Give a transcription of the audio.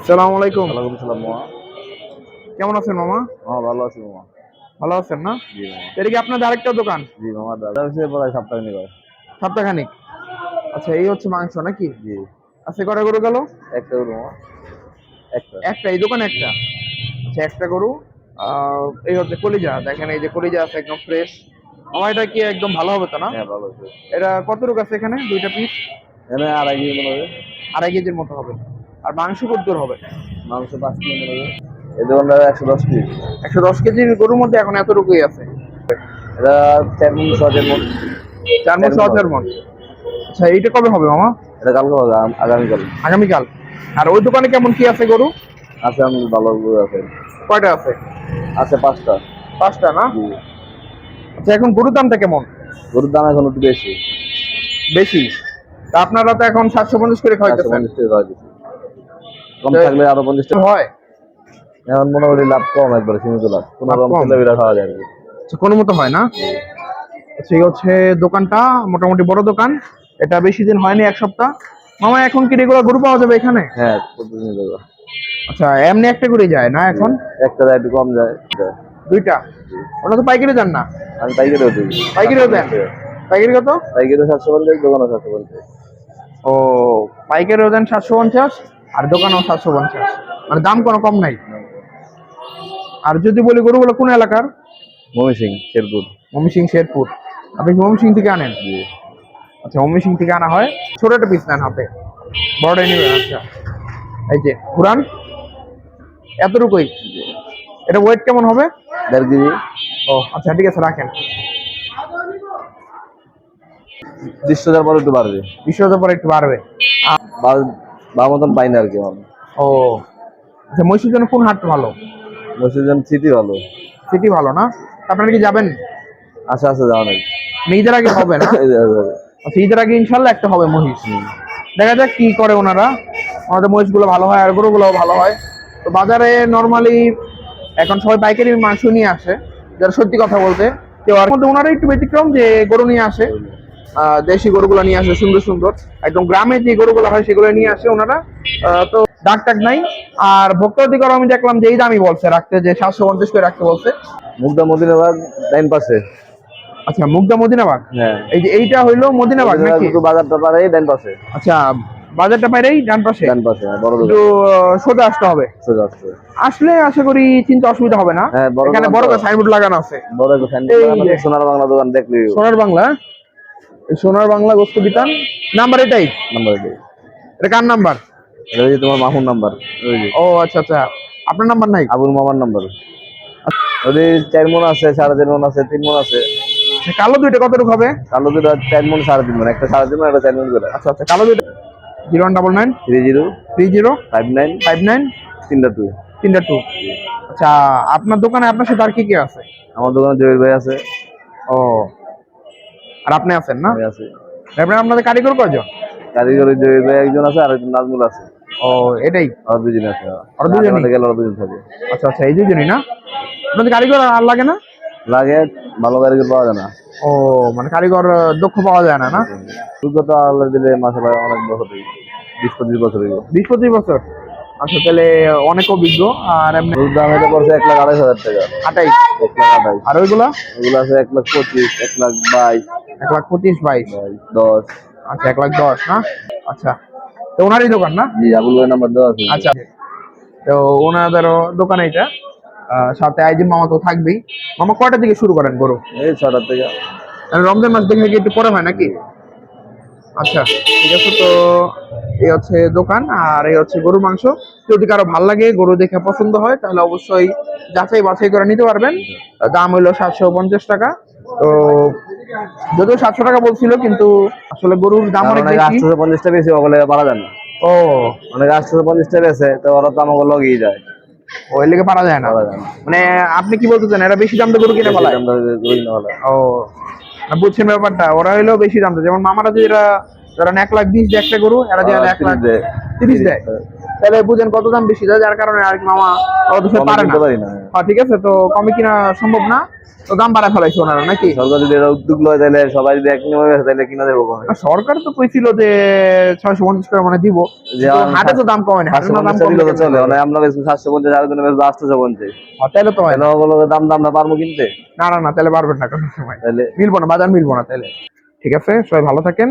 সালাম আলাইকুম। ওয়ালাইকুম সালাম মামা। কেমন আছেন মামা? মামা ভালো আছি মামা। ভালো আছেন না? জি মামা। এটা কি আপনাদের আরেকটা দোকান? জি মামা, দাদা হচ্ছে প্রায় সপ্তাহে নিবে। সপ্তাহখানিক। আচ্ছা, এই হচ্ছে মাংস নাকি? জি। আচ্ছা, কটা গরু গেল? একটা গরু মামা। একটা। একটা, এই দোকানে একটা। আচ্ছা, একটা গরু। এই হচ্ছে কলিজা, দেখেন এই যে কলিজা আছে একদম ফ্রেশ। আমার এটা কি একদম ভালো হবে তো না? হ্যাঁ ভালো আছে। এটা কত রুক আছে এখানে? দুইটা পিস এখানে 2.5 কেজি মনে হবে। 2.5 কেজির মতো হবে। আর মাংস কত দূর হবে? মাংস 5 কেজি মনে হবে। এই দোকানটা 110 পিস। 110 কেজির গরুর মধ্যে এখন এতটুকুই আছে। এটা 4 মণ 6 মণ। 4 মণ 6 মণ। আচ্ছা, এইটা কবে হবে মামা? এটা কালকে হবে, আগামীকাল। আগামীকাল। আর ওই দোকানে কেমন কি আছে গরু? আছে, আমি ভালো গরু আছে। কয়টা আছে? আছে 5টা। 5টা না? জি। আচ্ছা, এখন গরুর দামটা কেমন? গরুর দাম এখন একটু বেশি। বেশি? তা আপনারা তো এখন 750 করে খাওয়াইতেছেন। 450 টাকা হয়। কম তো থাকলে আরো 50 টাকা হয়? এখন মোটামুটি লাভ কম, একবারে সীমিত লাভ, কোনো লাভ রকম কম? তেলে বিরা খাওয়া যায় আর কি। আচ্ছা, কোনো মতো হয় না? আচ্ছা, এই হচ্ছে দোকানটা, মোটামুটি বড় দোকান। এটা বেশি দিন হয়নি, 1 সপ্তাহ। মামা, এখন কি রেগুলার গরু পাওয়া যাবে এখানে? হ্যাঁ, প্রতিদিন দেবো। আচ্ছা, এমনি একটা করে যায় না এখন? একটা যায় একটু কম যায়। দুইটা? ওটা তো পাইকারি দেন না? আমি পাইকারিও দিই। পাইকারিও দেন? পাইকারি কত? পাইকারি 750, দোকানে 750। ও, পাইকারিও দেন 750, আর দোকানেও 750, মানে দাম কোনো কম নাই। আর যদি বলি গরুগুলো কোন এলাকার? ময়মনসিংহ, শেরপুর। ময়মনসিংহ শেরপুর। আপনি কি ময়মনসিংহ থেকে আনেন? জি। আচ্ছা, ময়মনসিংহ থেকে আনা হয়। ছোট একটা পিস নেন হাতে, বড়টাই নেবেন। আচ্ছা, এই যে পুরান এতটুকুই। এটা ওয়েট কেমন হবে? 1.5 কেজি। ও আচ্ছা, ঠিক আছে, রাখেন। 30,000 পরে একটু বাড়বে। 20,000 পরে একটু বাড়বে। বা মতন পাই না আর কি এখন। ও আচ্ছা, মহিষের জন্য কোন হাট ভালো? মসজিদ সিটি ভালো। সিটি ভালো না? আপনারা কি যাবেন? আচ্ছা আচ্ছা, যাওয়া নাই। ঈদের আগে হবে না? আচ্ছা, ঈদের আগে ইনশাল্লাহ একটা হবে মহিষ। দেখা যাক কি করে ওনারা। ওনাদের মহিষগুলো ভালো হয় আর গরুগুলোও ভালো হয়। তো বাজারে নর্মালি এখন সবাই পাইকারি মাংস নিয়ে আসে, যারা সত্যি কথা বলতে। কেউ আর মধ্যে ওনারা একটু ব্যতিক্রম, যে গরু নিয়ে আসে, দেশি গরুগুলো নিয়ে আসে, সুন্দর সুন্দর একদম গ্রামে যে গরুগুলো হয় সেগুলো নিয়ে আসে ওনারা। তো ডাক টাক নাই। আর ভোক্তা অধিকার আমি দেখলাম যে এই দামই বলছে রাখতে, যে 750 করে রাখতে বলছে। মুগদা মদিনাবাগ ডাইন পাশে। আচ্ছা, মুগদা মদিনাবাগ। হ্যাঁ, এই যে এইটা হইলো মদিনাবাগ নাকি? একটু বাজারটা পারে ডাইন পাশে। আচ্ছা, বাজারটা বাইরেই ডান পাশে। ডান পাশে, হ্যাঁ, বড় একটু দোকান। সোজা আসতে হবে। সোজা আসছে। আসলে আশা করি চিন্তা অসুবিধা হবে না। হ্যাঁ, বড় এখানে দোকান বড় তো। একটা সাইনবোর্ড লাগানো আছে, বড় একটা সাইনবোর্ড লাগানো আছে, সোনার বাংলা দোকান দেখলি। সোনার বাংলা। এই সোনার বাংলা গোস্ত বিতান নাম্বার এটাই? নাম্বার এটাই। এটা কার নাম্বার? এটা হচ্ছে তোমার মাহুর নাম্বার। ওই যে ও আচ্ছা আচ্ছা, আপনার নাম্বার নাই? আবুল মামার নাম্বার। ওই 4 মণ আছে, 4.5 মণ আছে, 3 মণ আছে। কালো দুইটা কতটুকু হবে? কালো দুটো 4 মণ 3.5 মণ, একটা 3.5 মণ, একটা 4 মণ করে। আচ্ছা আচ্ছা, কালো দুইটা 0199 30 30 59 59 3.2। 3.2। আচ্ছা, আপনার দোকানে আপনার সাথে আর কি কি আছে? আমার দোকানে জহির ভাই আছে। ও, আর আপনি আছেন না? আমি আছি। তারপরে আপনাদের কারিগর কয়জন? কারিগরি জহির ভাই একজন আছে, আর একজন নাজমুল আছে। ও, এটাই? আর দুজন আছে। আর দুজনই? গেলে আর দুজন থাকে। আচ্ছা আচ্ছা, এই দুজনই না? আপনাদের কারিগর আর লাগে না? লাগে, ভালো কারিগর পাওয়া যায় না। ও, মানে কারিগর দক্ষ পাওয়া যায় না? না, যোগ্যতা আল্লাহ দিলে মাসে অনেক বছর, 20-25 বছর হইব। 20-25 বছর? আচ্ছা, তাহলে অনেক অভিজ্ঞ। আর এমনি ওর দাম এটা পড়ছে 1,28,000 টাকা। 28? 1,28,000। আর ওইগুলা? ওগুলো আছে 1,25,000, 1,22,000, 1,25,000, 10। আচ্ছা, 1,10,000 না? আচ্ছা, তো ওনারই দোকান না? জি, আবুল ভাই নাম্বার দেওয়া আছে। আচ্ছা, তো ওনাদেরও দোকান এইটা। সাথে আইজিম মামা তো থাকবেই। মামা কয়টা থেকে শুরু করেন গরু? এই 6টা থেকে। আর রমজান মাস দেখে কি একটু পরে হয় নাকি? আচ্ছা, ঠিক আছে। তো এই হচ্ছে দোকান, আর এই হচ্ছে গরুর মাংস। যদি কারো ভাল লাগে, গরু দেখে পছন্দ হয়, তাহলে অবশ্যই যাচাই বাছাই করে নিতে পারবেন। দাম হইলো 750 টাকা। তো যদিও 700 টাকা বলছিল, কিন্তু আসলে গরুর দাম অনেক বেশি। 850 টাকা বেশি ওগুলো পারা যায় না। ও, অনেক 850 টাকা বেছে, তো ওরা তো আমাকে লগিয়ে যায়। ওই লেগে পারা যায় না? পারা যায় না। মানে আপনি কি বলতে চান, এরা বেশি দাম দিয়ে গরু কিনে ফেলায়? আমরা গরু না হলে। ও, না, বুঝছেন ব্যাপারটা। ওরা হইলো বেশি দাম দেয়। যেমন মামারা যে এরা ধরেন 1,20,000 দিয়ে একটা গরু, এরা যে 1,00,000। 30 দেয়। তাহলে বুঝেন কত দাম বেশি দেয়, যার কারণে আর কি মামা অত সে কমে পারে না। কিনতে পারি না। হ্যাঁ ঠিক আছে, তো কমে কিনা সম্ভব না, তো দাম বাড়া ফেলাইছে ওনারা নাকি? সরকার যদি এটা উদ্যোগ লয় তাহলে সবাই যদি এক নিয়মে বেচে তাহলে কিনা দেবো কমে। আর সরকার তো কইছিল যে 650 করে মানে দিব, যে তো হাটে তো দাম কমে না, হাটে না দাম 550 কমে দিলে তো চলে, মানে আমরা বেচবো 750, আর জন্য বেচবো 850। তাহলে তো হয় না। তাহলে ওগুলো দাম আমরা পারবো কিনতে? না না না, তাহলে পারবেন না কোনো সময়, তাহলে মিলবো না, বাজার মিলবো না তাহলে। ঠিক আছে, সবাই ভালো থাকেন।